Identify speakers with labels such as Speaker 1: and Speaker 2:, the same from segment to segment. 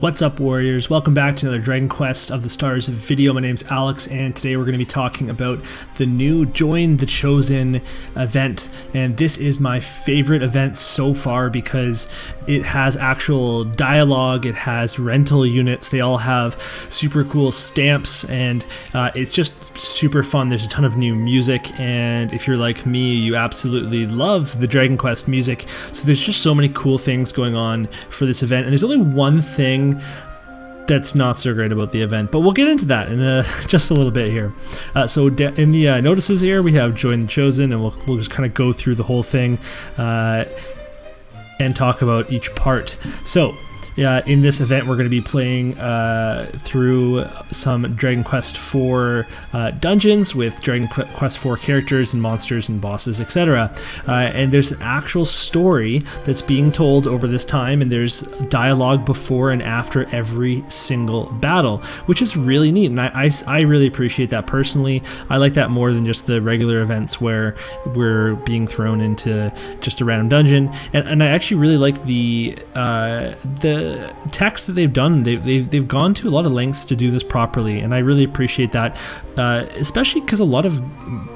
Speaker 1: What's up, warriors? Welcome back to another Dragon Quest of the Stars video. My name's Alex, and today we're going to be talking about the new Join the Chosen event. And this is my favorite event so far because it has actual dialogue, it has rental units, they all have super cool stamps, and it's just super fun. There's a ton of new music, and if you're like me, you absolutely love the Dragon Quest music. So there's just so many cool things going on for this event, and there's only one thing that's not so great about the event, but we'll get into that in just a little bit here. So in the notices here, we have Join the Chosen, and we'll just kind of go through the whole thing and talk about each part. So in this event, we're going to be playing through some Dragon Quest IV dungeons with Dragon Quest IV characters and monsters and bosses, etc. And there's an actual story that's being told over this time, and there's dialogue before and after every single battle, which is really neat, and I really appreciate that personally. I like that more than just the regular events where we're being thrown into just a random dungeon. And I actually really like the text that they've done. They've gone to a lot of lengths to do this properly, and I really appreciate that, especially because a lot of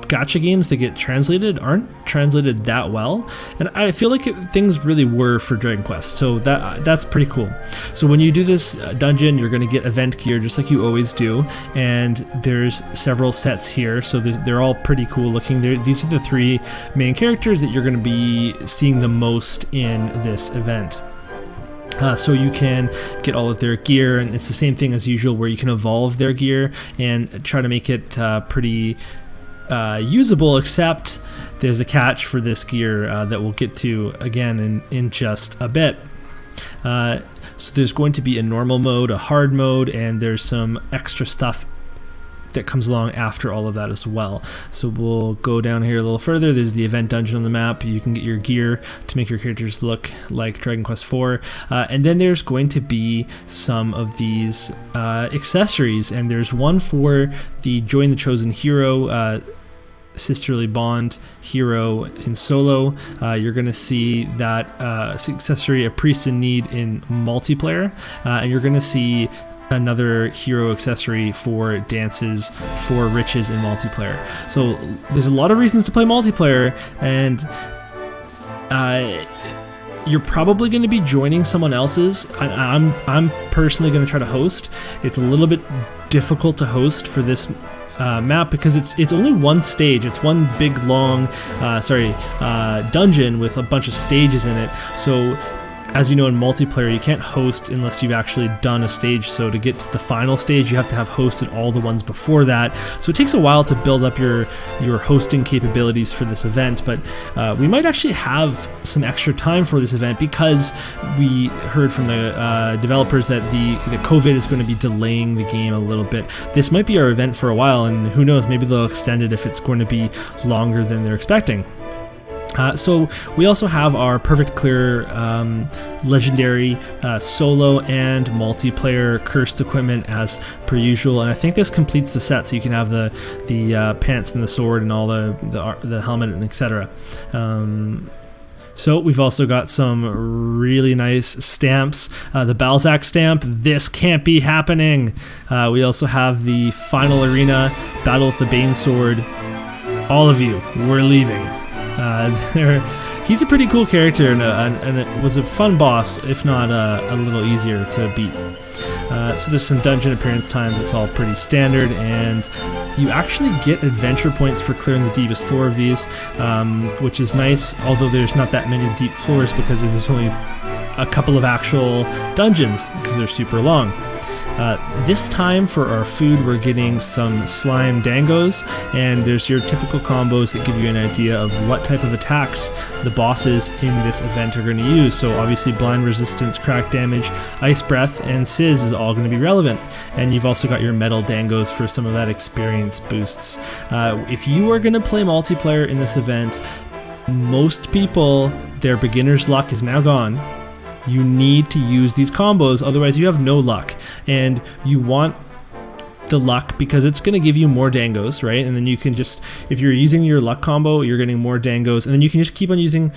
Speaker 1: gacha games that get translated aren't translated that well, and I feel like things really were for Dragon Quest, so that's pretty cool. So when you do this dungeon, you're going to get event gear just like you always do, and there's several sets here, so they're all pretty cool looking. These are the three main characters that you're going to be seeing the most in this event. So you can get all of their gear, and it's the same thing as usual where you can evolve their gear and try to make it pretty usable, except there's a catch for this gear that we'll get to again in just a bit. So there's going to be a normal mode, a hard mode, and there's some extra stuff that comes along after all of that as well. So we'll go down here a little further. There's the event dungeon on the map. You can get your gear to make your characters look like Dragon Quest IV. And then there's going to be some of these accessories, and there's one for the Join the Chosen hero, sisterly bond hero in solo. You're going to see that accessory, a priest in need, in multiplayer, and you're going to see another hero accessory for dances for riches in multiplayer. So there's a lot of reasons to play multiplayer, and you're probably going to be joining someone else's. I'm personally going to try to host. It's a little bit difficult to host for this map because it's only one stage. It's one big long dungeon with a bunch of stages in it. So as you know, in multiplayer, you can't host unless you've actually done a stage. So to get to the final stage, you have to have hosted all the ones before that. So it takes a while to build up your hosting capabilities for this event. But we might actually have some extra time for this event because we heard from the developers that the COVID is going to be delaying the game a little bit. This might be our event for a while, and who knows, maybe they'll extend it if it's going to be longer than they're expecting. So we also have our Perfect Clear legendary solo and multiplayer cursed equipment as per usual, and I think this completes the set, so you can have the pants and the sword and all the helmet and etc. So we've also got some really nice stamps. The Balzac stamp, this can't be happening. We also have the final arena, Battle with the Bane Sword. All of you, we're leaving. He's a pretty cool character, and it was a fun boss, if not a little easier to beat. So there's some dungeon appearance times. It's all pretty standard, and you actually get adventure points for clearing the deepest floor of these, which is nice, although there's not that many deep floors because there's only a couple of actual dungeons because they're super long. This time for our food, we're getting some slime dangos, and there's your typical combos that give you an idea of what type of attacks the bosses in this event are going to use. So obviously blind resistance, crack damage, ice breath, and sizz is all going to be relevant. And you've also got your metal dangos for some of that experience boosts. If you are going to play multiplayer in this event, most people, their beginner's luck is now gone. You need to use these combos, otherwise you have no luck, and you want the luck because it's going to give you more dangos, right? And then you can just, if you're using your luck combo, you're getting more dangos, and then you can just keep on using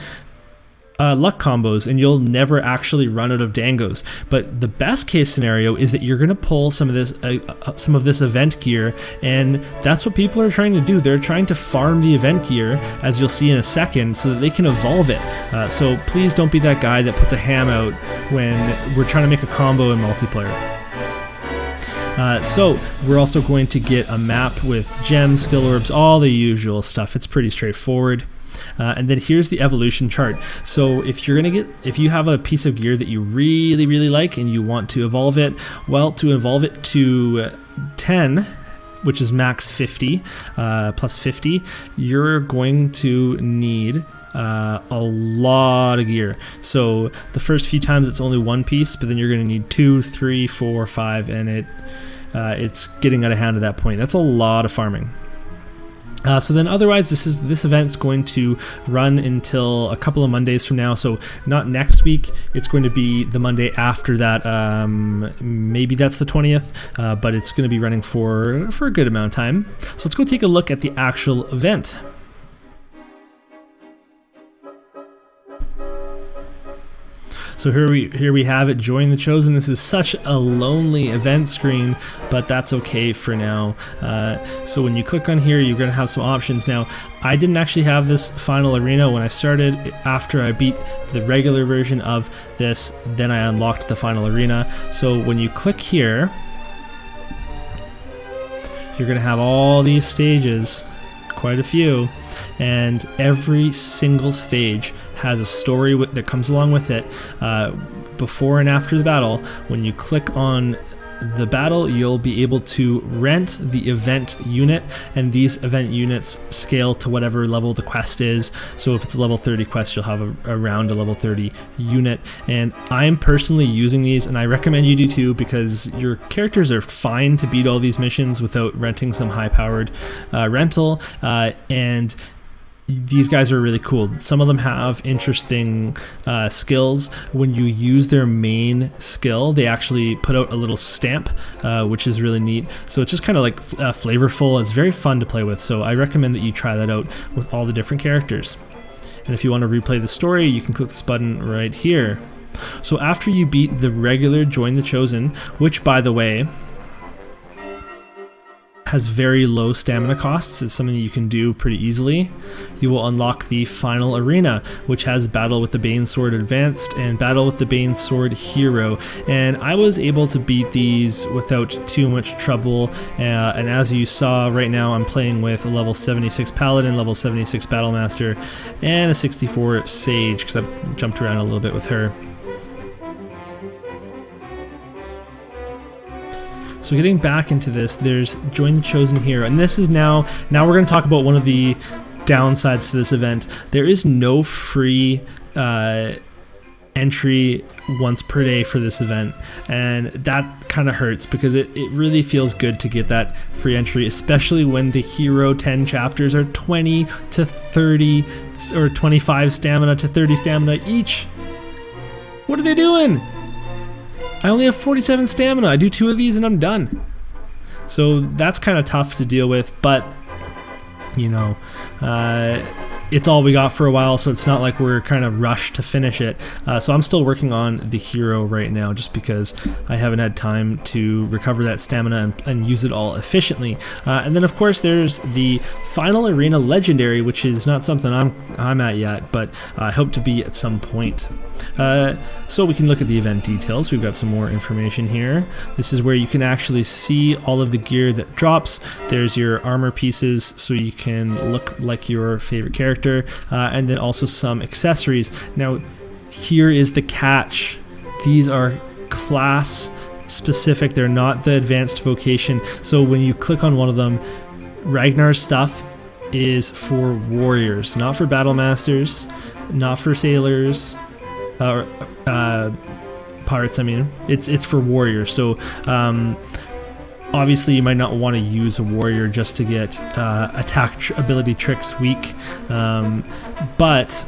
Speaker 1: luck combos, and you'll never actually run out of dangos. But the best case scenario is that you're going to pull some of this event gear, and that's what people are trying to do. They're trying to farm the event gear, as you'll see in a second, so that they can evolve it. So please don't be that guy that puts a ham out when we're trying to make a combo in multiplayer. So we're also going to get a map with gems, skill orbs, all the usual stuff. It's pretty straightforward. And then here's the evolution chart. So if you have a piece of gear that you really like and you want to evolve it, well, to evolve it to 10, which is max 50 plus 50, you're going to need a lot of gear. So the first few times it's only one piece, but then you're going to need 2, 3, 4, 5, and it's getting out of hand at that point. That's a lot of farming. So then otherwise this event's going to run until a couple of Mondays from now. So not next week, it's going to be the Monday after that. Maybe that's the 20th, but it's going to be running for a good amount of time. So let's go take a look at the actual event. So here we have it, Join the Chosen. This is such a lonely event screen, but that's okay for now. So when you click on here, you're gonna have some options. Now, I didn't actually have this final arena when I started. After I beat the regular version of this, then I unlocked the final arena. So when you click here, you're gonna have all these stages, quite a few, and every single stage has a story that comes along with it. Before and after the battle, when you click on the battle, you'll be able to rent the event unit, and these event units scale to whatever level the quest is. So if it's a level 30 quest, you'll have around a level 30 unit, and I'm personally using these, and I recommend you do too, because your characters are fine to beat all these missions without renting some high-powered rental, and these guys are really cool. Some of them have interesting skills. When you use their main skill, they actually put out a little stamp, which is really neat. So it's just kind of like flavorful. It's very fun to play with. So I recommend that you try that out with all the different characters. And if you want to replay the story, you can click this button right here. So after you beat the regular Join the Chosen, which by the way, has very low stamina costs. It's something you can do pretty easily. You will unlock the final arena, which has Battle with the Bane Sword Advanced and Battle with the Bane Sword Hero. And I was able to beat these without too much trouble. And as you saw right now, I'm playing with a level 76 Paladin, level 76 Battlemaster, and a 64 Sage, because I jumped around a little bit with her. So getting back into this, there's Join the Chosen here, and this is now we're going to talk about one of the downsides to this event. There is no free entry once per day for this event, and that kind of hurts because it really feels good to get that free entry, especially when the hero 10 chapters are 20 to 30 or 25 stamina to 30 stamina each. What are they doing? I only have 47 stamina. I do 2 of these and I'm done. So that's kind of tough to deal with, but you know, it's all we got for a while, so it's not like we're kind of rushed to finish it. So I'm still working on the hero right now just because I haven't had time to recover that stamina and use it all efficiently. And then of course there's the final arena legendary, which is not something I'm at yet, but I hope to be at some point. So we can look at the event details. We've got some more information here. This is where you can actually see all of the gear that drops. There's your armor pieces, so you can look like your favorite character, and then also some accessories. Now, here is the catch. These are class specific. They're not the advanced vocation. So when you click on one of them, Ragnar's stuff is for warriors, not for battle masters, not for sailors, pirates. I mean, it's for warriors. So obviously you might not want to use a warrior just to get attack ability tricks weak, but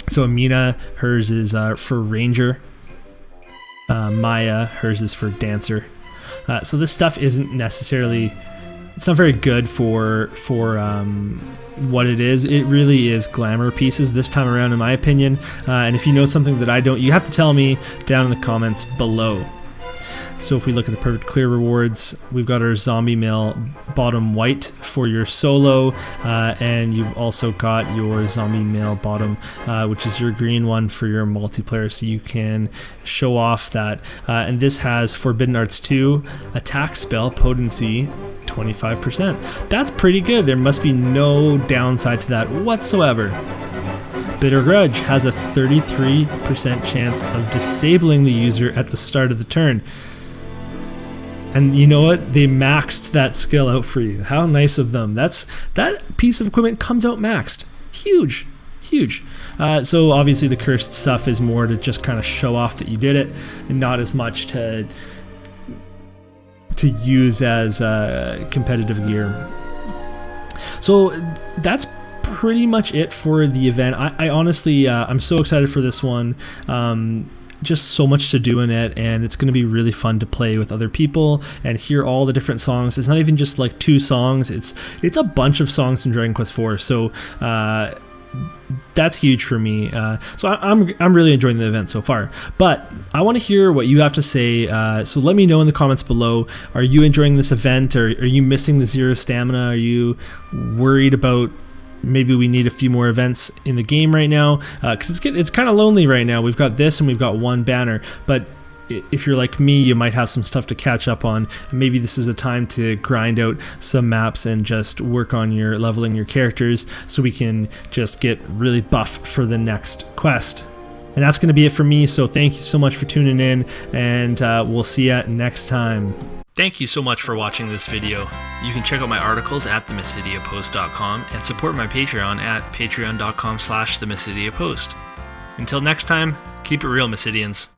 Speaker 1: so Amina, hers is for ranger. Maya, hers is for dancer. So this stuff isn't necessarily very good for what it is. It really is glamour pieces this time around, in my opinion. And if you know something that I don't, you have to tell me down in the comments below. So if we look at the perfect clear rewards, we've got our zombie mail bottom white for your solo, and you've also got your zombie mail bottom, which is your green one for your multiplayer, so you can show off that. And this has Forbidden Arts 2 attack spell potency 25%. That's pretty good. There must be no downside to that whatsoever. Bitter Grudge has a 33% chance of disabling the user at the start of the turn. And you know what? They maxed that skill out for you. How nice of them. That piece of equipment comes out maxed. Huge. So obviously the cursed stuff is more to just kind of show off that you did it, and not as much to use as competitive gear. So that's pretty much it for the event. I honestly, I'm so excited for this one. Just so much to do in it, and it's going to be really fun to play with other people and hear all the different songs. It's not even just like 2 songs, it's a bunch of songs in Dragon Quest IV. So that's huge for me. So I'm really enjoying the event so far, but I want to hear what you have to say. So let me know in the comments below. Are you enjoying this event, or are you missing the 0 stamina? Are you worried about maybe we need a few more events in the game right now, because it's kind of lonely right now. We've got this and we've got one banner, but if you're like me, you might have some stuff to catch up on, and maybe this is a time to grind out some maps and just work on your leveling your characters so we can just get really buff for the next quest. And that's going to be it for me, so thank you so much for tuning in, and we'll see you next time. Thank you so much for watching this video. You can check out my articles at themysidiapost.com and support my Patreon at patreon.com/themysidiapost. Until next time, keep it real, Mysidians.